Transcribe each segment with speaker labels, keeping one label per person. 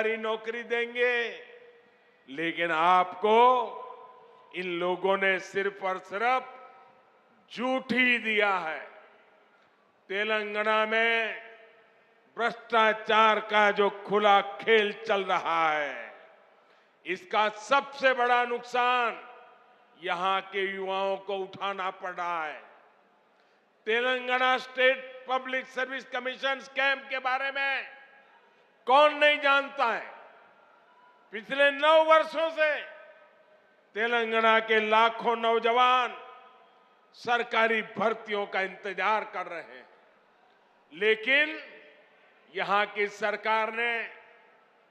Speaker 1: सरकारी नौकरी देंगे, लेकिन आपको इन लोगों ने सिर्फ और सिर्फ झूठ ही दिया है। तेलंगाना में भ्रष्टाचार का जो खुला खेल चल रहा है, इसका सबसे बड़ा नुकसान यहां के युवाओं को उठाना पड़ रहा है। Telangana state public service commission scam के बारे में कौन नहीं जानता है। पिछले 9 वर्षों से तेलंगाना के लाखों नौजवान सरकारी भर्तियों का इंतजार कर रहे हैं, लेकिन यहां की सरकार ने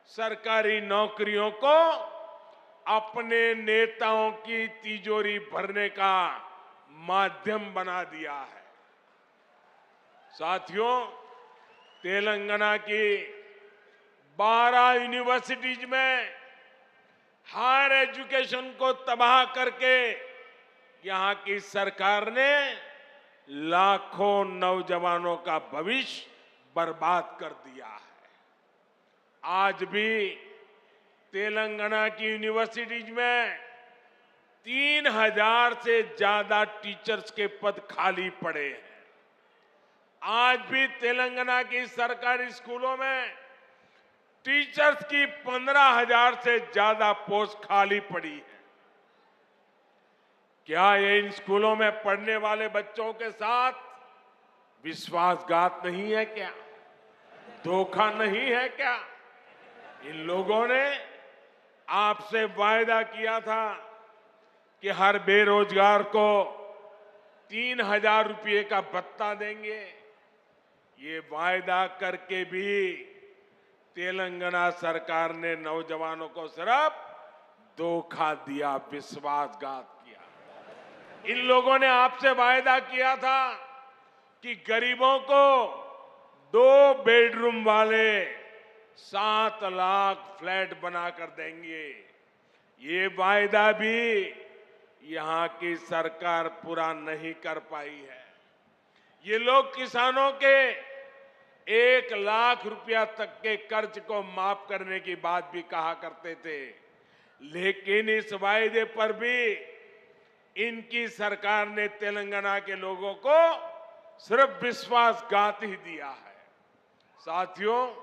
Speaker 1: सरकारी नौकरियों को अपने नेताओं की तिजोरी भरने का माध्यम बना दिया है। साथियों, तेलंगाना की 12 यूनिवर्सिटीज में हायर एजुकेशन को तबाह करके यहां की सरकार ने लाखों नौजवानों का भविष्य बर्बाद कर दिया है। आज भी तेलंगाना की यूनिवर्सिटीज में 3000 से ज्यादा टीचर्स के पद खाली पड़े हैं। आज भी तेलंगाना की सरकारी स्कूलों में टीचर्स की 15,000 से ज्यादा पोस्ट खाली पड़ी है। क्या ये इन स्कूलों में पढ़ने वाले बच्चों के साथ विश्वासघात नहीं है क्या? धोखा नहीं है क्या? इन लोगों ने आपसे वायदा किया था कि हर बेरोजगार को 3,000 रुपये का भत्ता देंगे। ये वायदा करके भी तेलंगाना सरकार ने नौजवानों को सिर्फ धोखा दिया, विश्वासघात किया। इन लोगों ने आपसे वायदा किया था कि गरीबों को 2 बेडरूम वाले 7 लाख फ्लैट बनाकर देंगे। ये वायदा भी यहां की सरकार पूरा नहीं कर पाई है। ये लोग किसानों के 1 लाख रुपया तक के कर्ज को माफ करने की बात भी कहा करते थे, लेकिन इस वायदे पर भी इनकी सरकार ने तेलंगाना के लोगों को सिर्फ विश्वासघात ही दिया है। साथियों,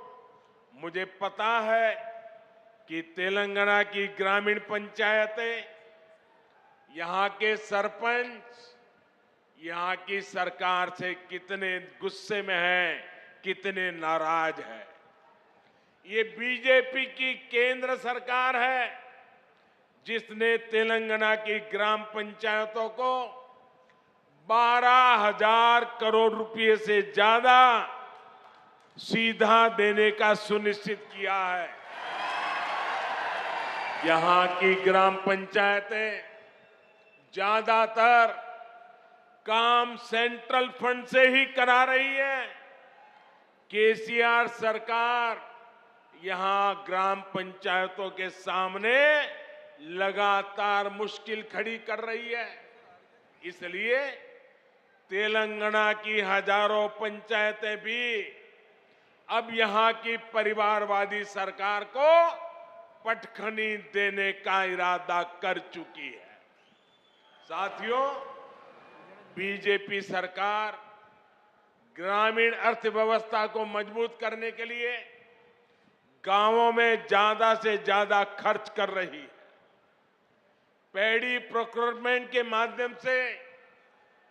Speaker 1: मुझे पता है कि तेलंगाना की ग्रामीण पंचायतें, यहां के सरपंच यहां की सरकार से कितने गुस्से में हैं, कितने नाराज हैं। ये बीजेपी की केंद्र सरकार है जिसने तेलंगाना की ग्राम पंचायतों को 12,000 करोड़ रुपए से ज्यादा सीधा देने का सुनिश्चित किया है। यहां की ग्राम पंचायतें ज्यादातर काम सेंट्रल फंड से ही करा रही है। केसीआर सरकार यहां ग्राम पंचायतों के सामने लगातार मुश्किल खड़ी कर रही है। इसलिए तेलंगाना की हजारों पंचायतें भी अब यहां की परिवारवादी सरकार को पटखनी देने का इरादा कर चुकी है। साथियों, बीजेपी सरकार ग्रामीण अर्थव्यवस्था को मजबूत करने के लिए गांवों में ज्यादा से ज्यादा खर्च कर रही है। पैडी प्रोक्योरमेंट के माध्यम से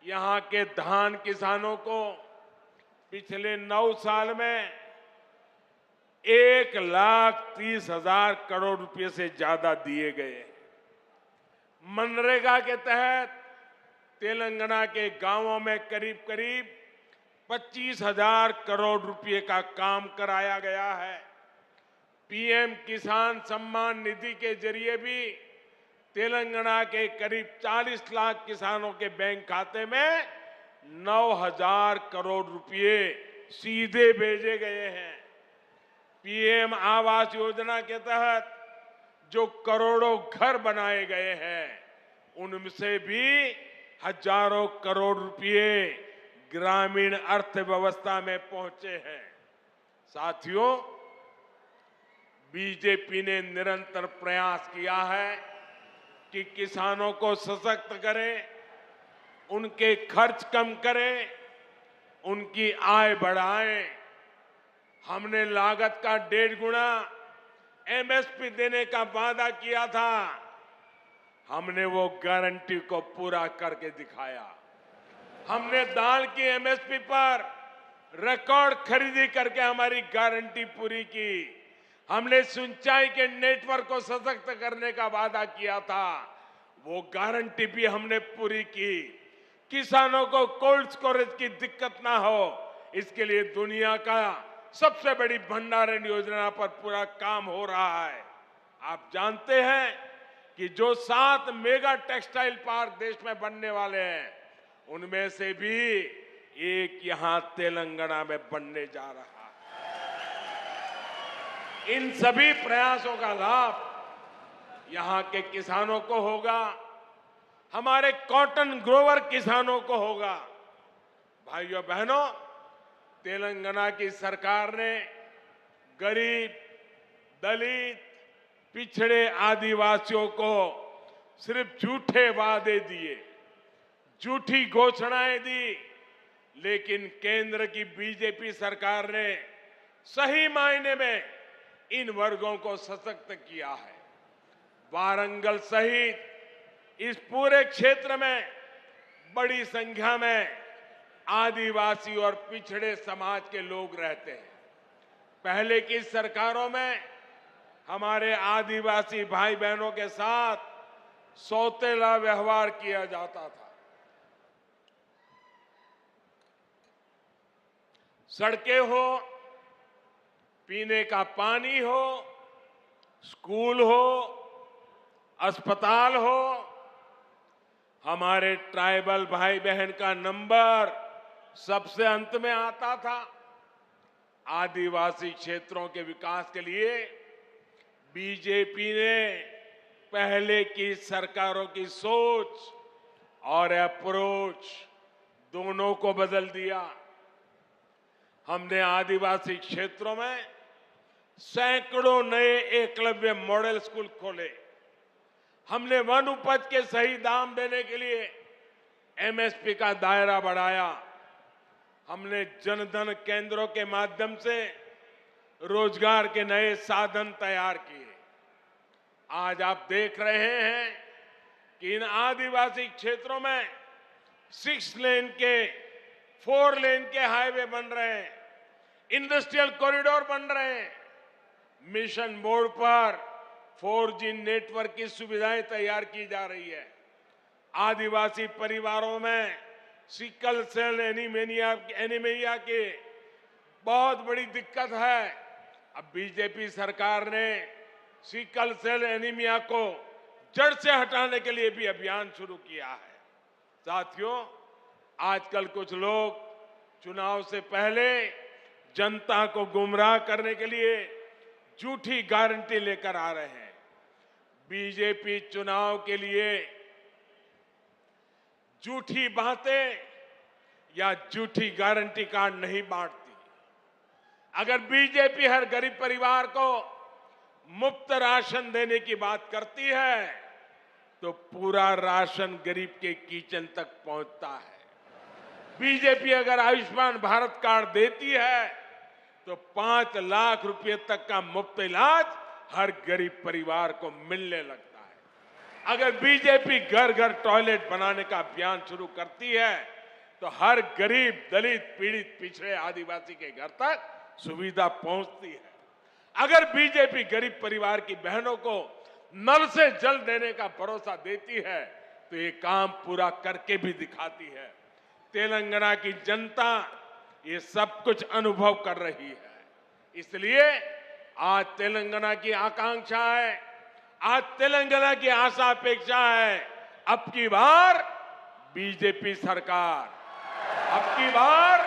Speaker 1: यहां के धान किसानों को पिछले 9 साल में 1,30,000 करोड़ रुपए से ज्यादा दिए गए। मनरेगा के तहत तेलंगाना के गांवों में करीब करीब 25,000 करोड़ रुपए का काम कराया गया है। पीएम किसान सम्मान निधि के जरिए भी तेलंगाना के करीब 40 लाख किसानों के बैंक खाते में 9,000 करोड़ रुपए सीधे भेजे गए हैं। पीएम आवास योजना के तहत जो करोड़ों घर बनाए गए हैं, उनसे भी हजारों करोड़ रुपए ग्रामीण अर्थव्यवस्था में पहुंचे हैं। साथियों, बीजेपी ने निरंतर प्रयास किया है कि किसानों को सशक्त करें, उनके खर्च कम करें, उनकी आय बढ़ाएं। हमने लागत का 1.5 गुना एमएसपी देने का वादा किया था। हमने वो गारंटी को पूरा करके दिखाया। हमने दाल की एमएसपी पर रिकॉर्ड खरीदी करके हमारी गारंटी पूरी की। हमने सिंचाई के नेटवर्क को सशक्त करने का वादा किया था, वो गारंटी भी हमने पूरी की। किसानों को कोल्ड स्टोरेज की दिक्कत ना हो, इसके लिए दुनिया का सबसे बड़ी भंडारण योजना पर पूरा काम हो रहा है। आप जानते हैं कि जो 7 मेगा टेक्सटाइल पार्क देश में बनने वाले हैं, उनमें से भी एक यहां तेलंगाना में बनने जा रहा है। इन सभी प्रयासों का लाभ यहां के किसानों को होगा, हमारे कॉटन ग्रोवर किसानों को होगा। भाइयों बहनों, तेलंगाना की सरकार ने गरीब, दलित, पिछड़े आदिवासियों को सिर्फ झूठे वादे दिए, झूठी घोषणाएं दी, लेकिन केंद्र की बीजेपी सरकार ने सही मायने में इन वर्गों को सशक्त किया है। वारंगल सहित इस पूरे क्षेत्र में बड़ी संख्या में आदिवासी और पिछड़े समाज के लोग रहते हैं। पहले की सरकारों में हमारे आदिवासी भाई बहनों के साथ सौतेला व्यवहार किया जाता था। सड़कें हो, पीने का पानी हो, स्कूल हो, अस्पताल हो, हमारे ट्राइबल भाई बहन का नंबर सबसे अंत में आता था। आदिवासी क्षेत्रों के विकास के लिए बीजेपी ने पहले की सरकारों की सोच और अप्रोच दोनों को बदल दिया। हमने आदिवासी क्षेत्रों में सैकड़ों नए एकलव्य मॉडल स्कूल खोले। हमने वन उपज के सही दाम देने के लिए एमएसपी का दायरा बढ़ाया। हमने जनधन केंद्रों के माध्यम से रोजगार के नए साधन तैयार किए। आज आप देख रहे हैं कि इन आदिवासी क्षेत्रों में 6 लेन के 4 लेन के हाईवे बन रहे हैं, इंडस्ट्रियल कॉरिडोर बन रहे हैं। मिशन मोड पर 4G नेटवर्क की सुविधाएं तैयार की जा रही है। आदिवासी परिवारों में सिकल सेल एनीमिया की बहुत बड़ी दिक्कत है। अब बीजेपी सरकार ने सिकल सेल एनीमिया को जड़ से हटाने के लिए भी अभियान शुरू किया है। साथियों, आजकल कुछ लोग चुनाव से पहले जनता को गुमराह करने के लिए झूठी गारंटी लेकर आ रहे हैं। बीजेपी चुनाव के लिए झूठी बातें या झूठी गारंटी कार्ड नहीं बांटती। अगर बीजेपी हर गरीब परिवार को मुफ्त राशन देने की बात करती है, तो पूरा राशन गरीब के किचन तक पहुंचता है। बीजेपी अगर आयुष्मान भारत कार्ड देती है, तो 5 लाख रुपए तक का मुफ्त इलाज हर गरीब परिवार को मिलने लगता है। अगर बीजेपी घर घर टॉयलेट बनाने का अभियान शुरू करती है, तो हर गरीब, दलित, पीड़ित, पिछड़े आदिवासी के घर तक सुविधा पहुंचती है। अगर बीजेपी गरीब परिवार की बहनों को नल से जल देने का भरोसा देती है, तो ये काम पूरा करके भी दिखाती है। तेलंगाना की जनता ये सब कुछ अनुभव कर रही है। इसलिए आज तेलंगाना की आकांक्षा है, आज तेलंगाना की आशा अपेक्षा है, अब की बार बीजेपी सरकार, अब की बार